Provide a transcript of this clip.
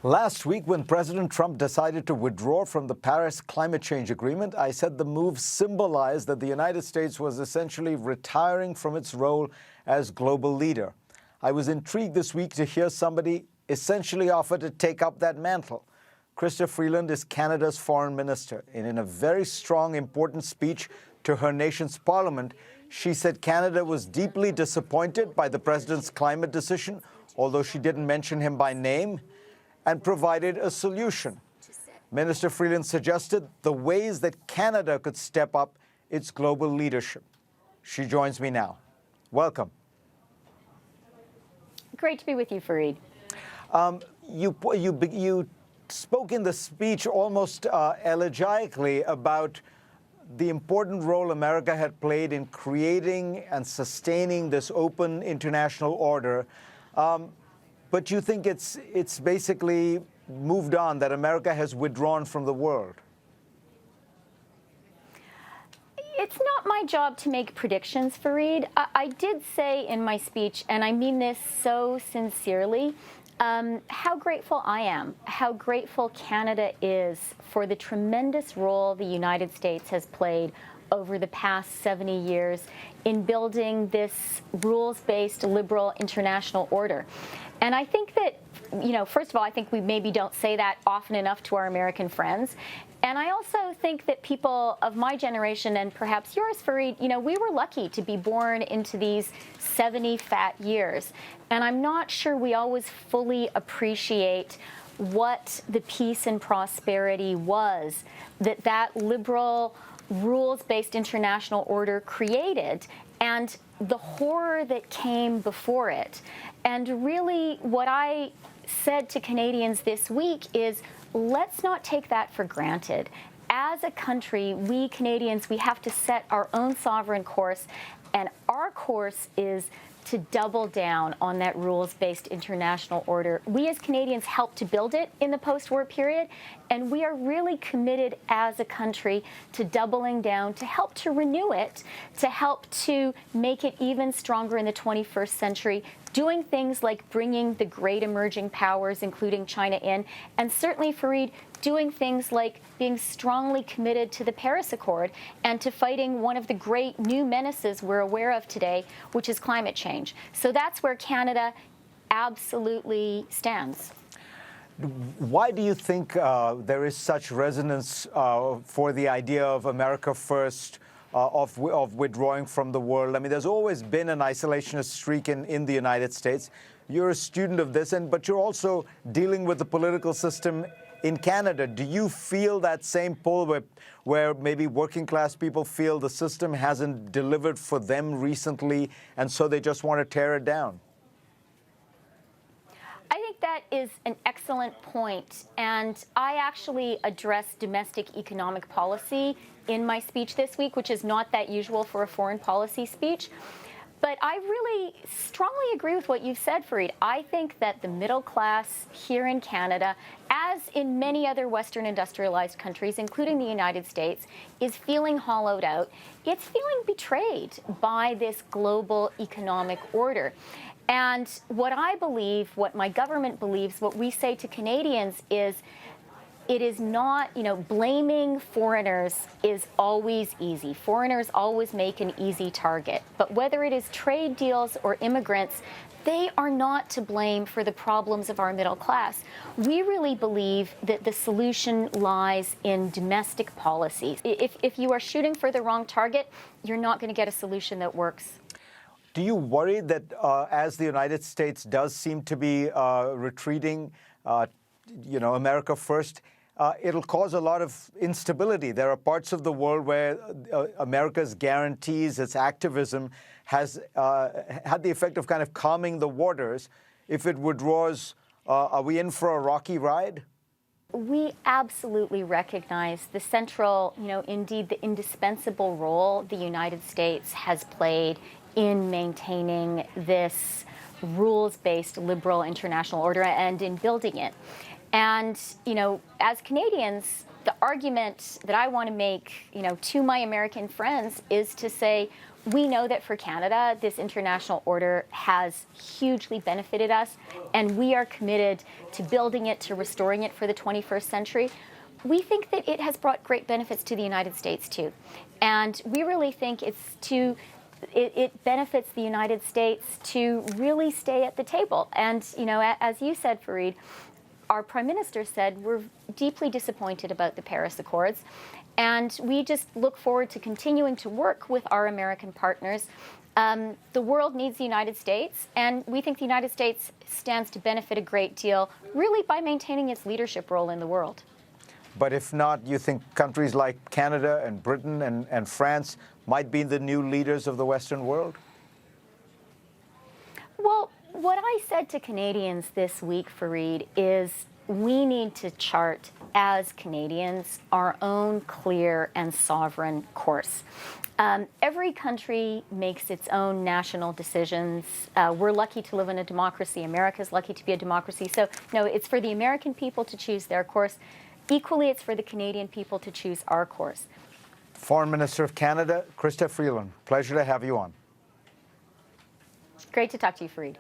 Last week, when President Trump decided to withdraw from the Paris climate change agreement, I said the move symbolized that the United States was essentially retiring from its role as global leader. I was intrigued this week to hear somebody essentially offer to take up that mantle. Chrystia Freeland is Canada's foreign minister, and in a very strong, important speech to her nation's parliament, she said Canada was deeply disappointed by the president's climate decision, although she didn't mention him by name, and provided a solution. Minister Freeland suggested the ways that Canada could step up its global leadership. She joins me now. Welcome. Great to be with you, Fareed. You spoke in the speech almost elegically about the important role America had played in creating and sustaining this open international order. But you think it's basically moved on, that America has withdrawn from the world? It's not my job to make predictions, Fareed. I did say in my speech, and I mean this so sincerely, how grateful I am, how grateful Canada is for the tremendous role the United States has played over the past 70 years in building this rules-based liberal international order. And I think that, first of all, I think we maybe don't say that often enough to our American friends. And I also think that people of my generation, and perhaps yours, Fareed, we were lucky to be born into these 70 fat years. And I'm not sure we always fully appreciate what the peace and prosperity was that liberal, rules-based international order created, and the horror that came before it. And really, what I said to Canadians this week is, let's not take that for granted. As a country, we Canadians, we have to set our own sovereign course, and our course is to double down on that rules-based international order. We as Canadians helped to build it in the post-war period, and we are really committed as a country to doubling down, to help to renew it, to help to make it even stronger in the 21st century, doing things like bringing the great emerging powers, including China, in, and certainly, Fareed, doing things like being strongly committed to the Paris Accord and to fighting one of the great new menaces we're aware of today, which is climate change. So that's where Canada absolutely stands. Why do you think there is such resonance for the idea of America first, of withdrawing from the world? I mean, there's always been an isolationist streak in the United States. You're a student of this, but you're also dealing with the political system in Canada. Do you feel that same pull where maybe working class people feel the system hasn't delivered for them recently, and so they just want to tear it down? I think that is an excellent point, and I actually addressed domestic economic policy in my speech this week, which is not that usual for a foreign policy speech. But I really strongly agree with what you've said, Fareed. I think that the middle class here in Canada, as in many other Western industrialized countries, including the United States, is feeling hollowed out. It's feeling betrayed by this global economic order. And what I believe, what my government believes, what we say to Canadians is, it is not, blaming foreigners is always easy. Foreigners always make an easy target. But whether it is trade deals or immigrants, they are not to blame for the problems of our middle class. We really believe that the solution lies in domestic policies. If you are shooting for the wrong target, you're not going to get a solution that works. Do you worry that as the United States does seem to be retreating, America first, it'll cause a lot of instability? There are parts of the world where America's guarantees, its activism, has had the effect of kind of calming the waters. If it withdraws, are we in for a rocky ride? We absolutely recognize the central, indeed the indispensable role the United States has played in maintaining this rules-based liberal international order and in building it. And, as Canadians, the argument that I want to make, to my American friends is to say We know that for Canada, this international order has hugely benefited us, and we are committed to building it, to restoring it for the 21st century. We think that it has brought great benefits to the United States, too. And we really think it benefits the United States to really stay at the table. And, you know, as you said, Fareed, our Prime Minister said we're deeply disappointed about the Paris Accords. And we just look forward to continuing to work with our American partners. The world needs the United States, and we think the United States stands to benefit a great deal, really by maintaining its leadership role in the world. But if not, you think countries like Canada and Britain and France might be the new leaders of the Western world? Well, what I said to Canadians this week, Fareed, is we need to chart, as Canadians, our own clear and sovereign course. Every country makes its own national decisions. We're lucky to live in a democracy. America's lucky to be a democracy. So, no, it's for the American people to choose their course. Equally, it's for the Canadian people to choose our course. Foreign Minister of Canada, Chrystia Freeland, pleasure to have you on. Great to talk to you, Fareed.